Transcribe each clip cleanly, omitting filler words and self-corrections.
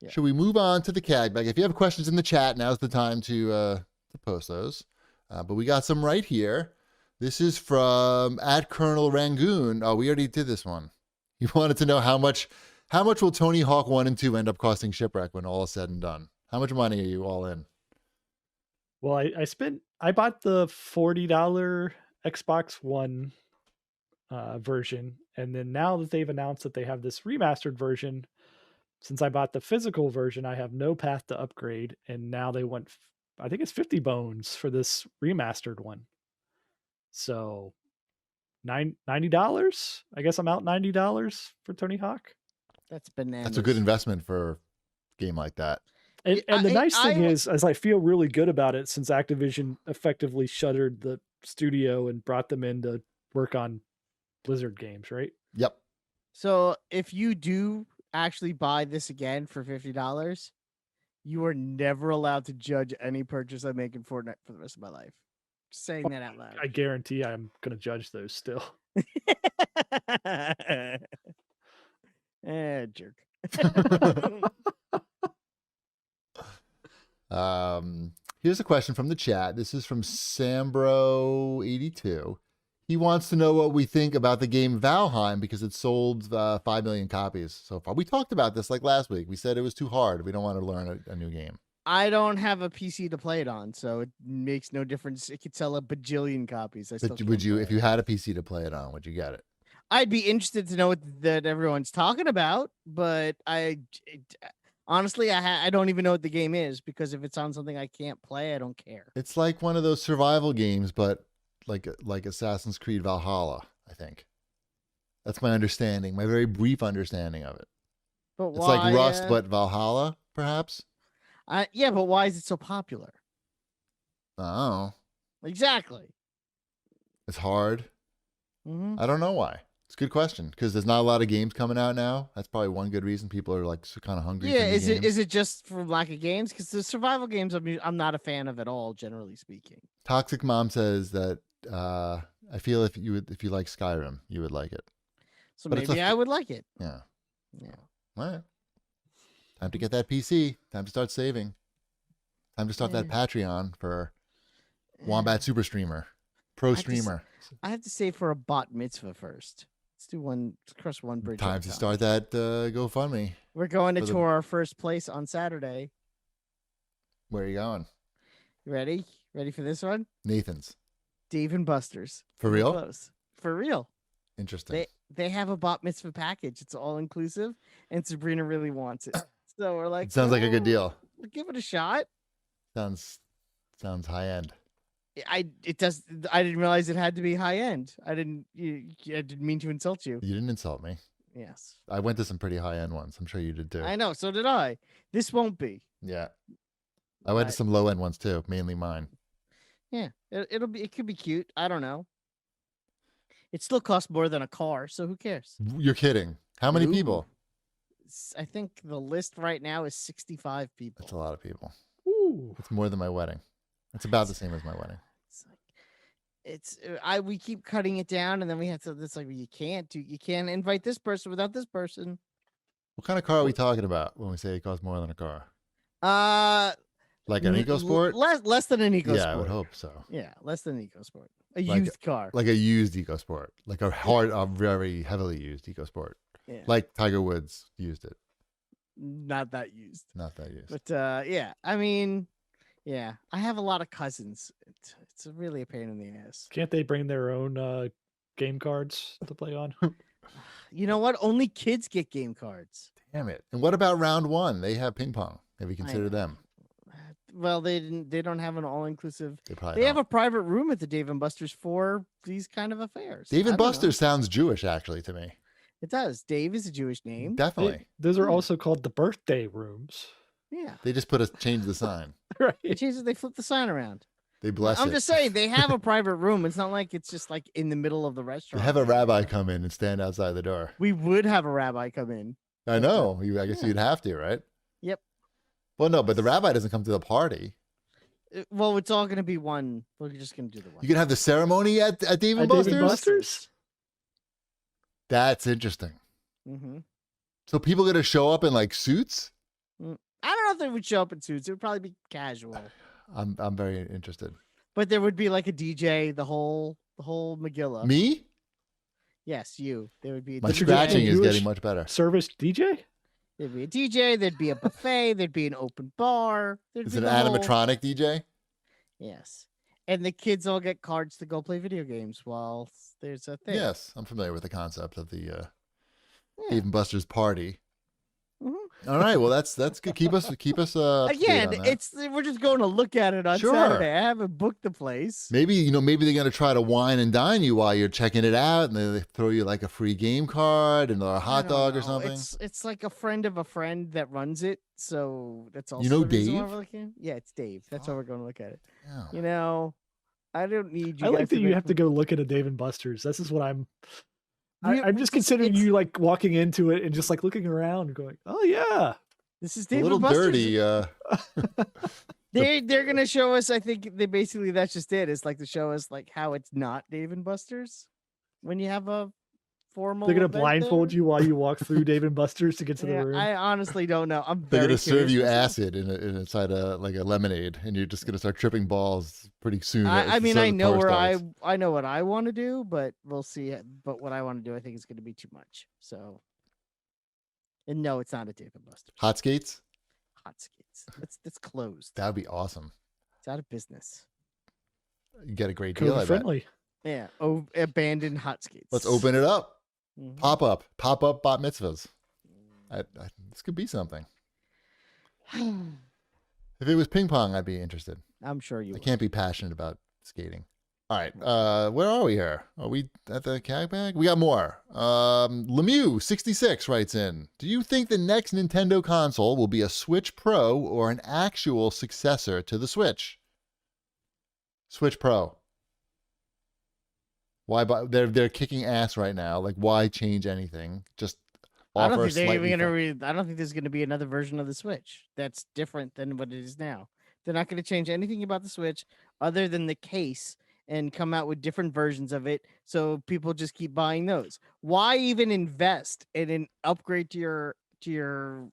Yeah. Should we move on to the CAG bag? If you have questions in the chat, now's the time to post those. But we got some right here. This is from @Colonel Rangoon. Oh, we already did this one. He wanted to know how much will Tony Hawk 1 and 2 end up costing Shipwreck when all is said and done? How much money are you all in? Well, I bought the $40 Xbox One version, and then now that they've announced that they have this remastered version, since I bought the physical version, I have no path to upgrade, and now they want, I think it's 50 bones for this remastered one. So $90. I guess I'm out $90 for Tony Hawk. That's bananas. That's a good investment for a game like that. And the nice thing is I feel really good about it since Activision effectively shuttered the studio and brought them in to work on Blizzard games, right? Yep. So if you do actually buy this again for $50, you are never allowed to judge any purchase I make in Fortnite for the rest of my life. Just saying that out loud. I guarantee I'm going to judge those still. Jerk. Here's a question from the chat. This is from Sambro82. He wants to know what we think about the game Valheim because it sold 5 million copies so far. We talked about this like last week. We said it was too hard. We don't want to learn a new game. I don't have a PC to play it on, so it makes no difference. It could sell a bajillion copies. But would you, if you had a PC to play it on, would you get it? I'd be interested to know what that everyone's talking about, but honestly, I don't even know what the game is because if it's on something I can't play, I don't care. It's like one of those survival games, but like Assassin's Creed Valhalla, I think. That's my understanding, my very brief understanding of it. But it's like Rust, but Valhalla, perhaps? Yeah, but why is it so popular? Oh. Exactly. It's hard. I don't know why. It's a good question because there's not a lot of games coming out now. That's probably one good reason people are like kind of hungry. Yeah, for games. Is it just for lack of games? Because the survival games I'm not a fan of at all, generally speaking. Toxic Mom says that I feel if you like Skyrim, you would like it. So but maybe I would like it. Yeah. Yeah. All right. Time to get that PC. Time to start saving. Time to start that Patreon for Wombat Super Streamer, Pro Streamer. I have to save for a bat mitzvah first. Let's cross one bridge. Time to start that GoFundMe. We're going to tour our first place on Saturday. Where are you going? You ready? Ready for this one? Nathan's. Dave and Buster's. For real? Close. For real. Interesting. They have a bat mitzvah package. It's all inclusive, and Sabrina really wants it. So we're like, it sounds like a good deal. Give it a shot. Sounds high end. It does. I didn't realize it had to be high end. I didn't mean to insult you. You didn't insult me. Yes. I went to some pretty high end ones. I'm sure you did too. I know. So did I. This won't be. Yeah. I went to some low end ones too, mainly mine. Yeah. It could be cute. I don't know. It still costs more than a car, so who cares? You're kidding. How many people? I think the list right now is 65 people. That's a lot of people. Ooh. It's more than my wedding. It's about the same as my wedding. We keep cutting it down, and then we have to. It's like you can't invite this person without this person. What kind of car are we talking about when we say it costs more than a car? Like an EcoSport? Less than an EcoSport. Yeah, I would hope so. Yeah, less than an EcoSport. Used car. Like a used EcoSport. Like a very heavily used EcoSport. Yeah. Like Tiger Woods used it. Not that used. Not that used. But yeah, I mean, yeah, I have a lot of cousins. It's really a pain in the ass. Can't they bring their own game cards to play on? You know what? Only kids get game cards. Damn it. And what about round one? They have ping pong. Have you considered them? Well, they don't have an all-inclusive. They have a private room at the Dave and Buster's for these kind of affairs. Dave and Buster's sounds Jewish, actually, to me. It does. Dave is a Jewish name. Definitely. Those are also called the birthday rooms. Yeah. They just change the sign. Right. They flip the sign around. They bless I'm it. just saying, they have a private room. It's not like it's just like in the middle of the restaurant. They have a rabbi come in and stand outside the door. We would have a rabbi come in. I know. I guess you'd have to, right? Yep. Well, no, but the rabbi doesn't come to the party. Well, it's all going to be one. We're just going to do the one. You can have the ceremony at Dave and Buster's? That's interesting. Mm-hmm. So people going to show up in like suits? I don't know if they would show up in suits. It would probably be casual, I'm very interested. but there would be like a DJ. The whole Megillah. Me? Yes, you. There would be a My DJ. scratching is Jewish getting much better. Service DJ? There'd be a DJ. There'd be a buffet. There'd be an open bar. There'd Is be it an the whole- animatronic DJ? Yes, and the kids all get cards to go play video games while there's a thing. Yes, I'm familiar with the concept of the Yeah. Dave and Buster's party. Mhm. All right, well that's good. Keep us up to date Again, on that. it's we're just going to look at it on Sure. Saturday. I haven't booked the place. Maybe they're gonna try to wine and dine you while you're checking it out, and they throw you like a free game card and a I hot don't dog or know. something. It's like a friend of a friend that runs it, so that's also You know the reason why Dave? we're looking. Yeah, it's Dave. That's why we're going to look at it. Yeah. You know, I don't need you. I like guys that you make have to go look at a Dave and Buster's. This is what I'm We- I'm just considering it's- you like walking into it and just like looking around and going, oh yeah. This is A Dave little and Buster's. dirty. They're gonna show us. I think they basically that's just it. It's like to show us like how it's not Dave and Buster's when you have a formal. They're gonna event blindfold there. you while you walk through Dave and Buster's to get to Yeah, the room. I honestly don't know. I'm They're very gonna serve curious you myself. acid inside a lemonade, and you're just gonna start tripping balls pretty soon. I as mean, the I know tour where starts. I know what I want to do, but we'll see. But what I want to do, I think, is going to be too much. So, and no, it's not a Dave and Buster's. Hot skates. Hot skates. That's closed. That would be awesome. It's out of business. You get a great deal. I COVID bet. friendly. Yeah. Oh, abandoned hot skates. Let's open it up. Mhm. Pop up bat mitzvahs. This could be something. If it was ping pong, I'd be interested. I'm sure you. I Will. can't be passionate about skating. All right, where are we here? Are we at the CAGbag? We got more. Lemieux66 writes in, do you think the next Nintendo console will be a Switch Pro or an actual successor to the Switch? Switch Pro. Why? They're kicking ass right now. Like, why change anything? Just I don't offer think they're slightly even going to. I don't think there's going to be another version of the Switch that's different than what it is now. They're not going to change anything about the Switch other than the case and come out with different versions of it, so people just keep buying those. Why even invest in an upgrade to your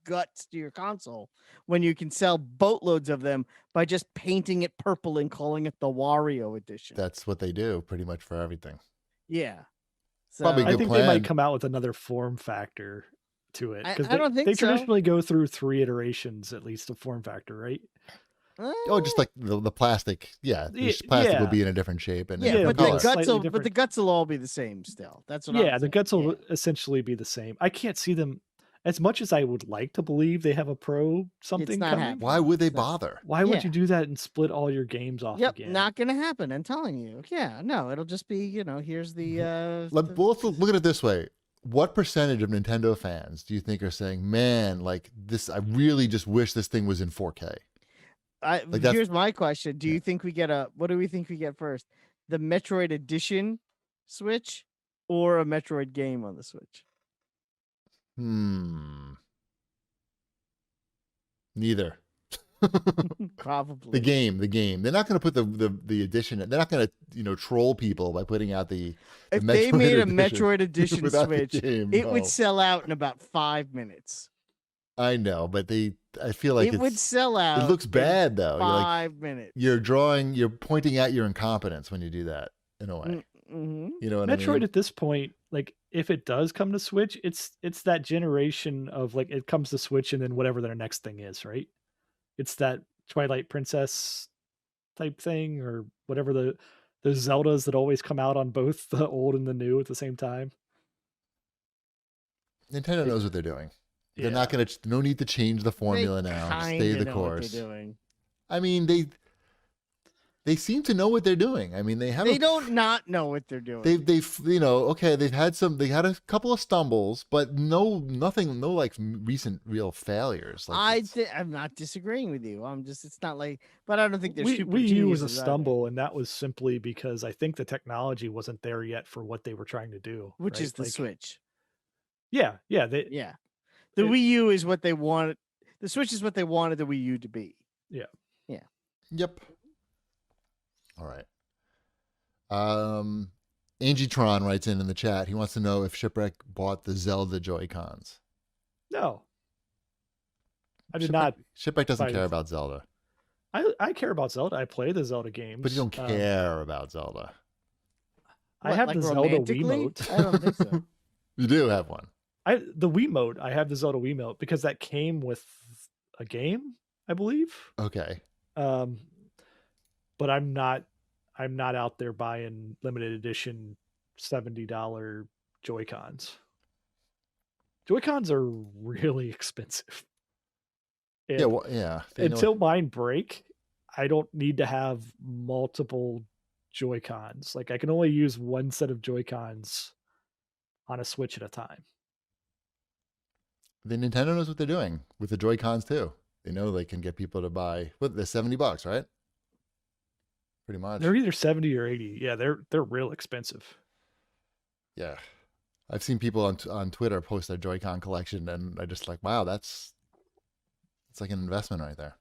guts to your console when you can sell boatloads of them by just painting it purple and calling it the Wario edition? That's what they do pretty much for everything. Yeah. So, Probably I good think plan. they might come out with another form factor to it. I 'cause don't think they so. traditionally go through 3 iterations at least of form factor, right? Oh, just like the plastic. Yeah, Yeah, plastic will yeah. be in a different shape and a yeah, different but color. the color. guts Slightly will, but the different. guts will all be the same still. That's what I'm Yeah, the saying. guts will Yeah. essentially be the same. I can't see them as much as I would like to believe they have a pro something not coming. happening. Why would they So- bother? Why would Yeah. you do that and split all your games off Yep, again? not gonna happen. I'm telling you. Yeah, no, it'll just be here's the. the- Well, let's look at it this way. What percentage of Nintendo fans do you think are saying, man, like this, I really just wish this thing was in 4K? that's- Here's my question: Do Yeah. you think we get a? What do we think we get first? The Metroid Edition Switch or a Metroid game on the Switch? Neither. Probably. The game. They're not going to put the edition. They're not going to troll people by putting out the If they Metroid made a Edition Metroid Edition without the Switch, game, it would no. sell out in about 5 minutes. I know, but I feel like it would sell out. it looks in bad though. 5 minutes. You're pointing out your incompetence when you do that in a way. Mm-hmm. You know what I Metroid mean? at this point, like if it does come to Switch, it's that generation of like it comes to Switch and then whatever their next thing is, right? It's that Twilight Princess type thing or whatever the Zeldas that always come out on both the old and the new at the same time. Nintendo knows what they're doing. They're Yeah. not going to. No need to change the formula now. Stay the know course. What they're doing. I mean, they seem to know what they're doing. I mean, they have. They don't not know what they're doing. They've okay. They had a couple of stumbles, but nothing, no like recent real failures. Like I'm not disagreeing with you. It's not like, but I don't think they're Wii super U was a geniuses either, stumble, and that was simply because I think the technology wasn't there yet for what they were trying to do. which right? is the Like, Switch. Yeah. Yeah, the It- Wii U is what they wanted. The Switch is what they wanted the Wii U to be. Yep. All right. Angie Tron writes in the chat. He wants to know if Shipwreck bought the Zelda Joy-Cons. No. I did not. Shipwreck doesn't buy care the- about Zelda, I care about Zelda. I play the Zelda games. but you don't care about Zelda. I What, have like the Zelda romantically? Wiimote. I don't think so. You do have one. The Wiimote. I have the Zelda Wiimote because that came with a game, I believe. Okay. But I'm not out there buying limited edition $70 Joy-Cons. Joy-Cons are really expensive. Yeah. And Well, yeah. until mine break, I don't need to have multiple Joy-Cons. Like I can only use one set of Joy-Cons on a Switch at a time. The Nintendo knows what they're doing with the Joy-Cons too. They know they can get people to buy. What? They're $70, right? Pretty much. They're either 70 or 80. Yeah, they're real expensive. Yeah. I've seen people on Twitter post their Joy-Con collection, and I just like, wow, it's like an investment right there.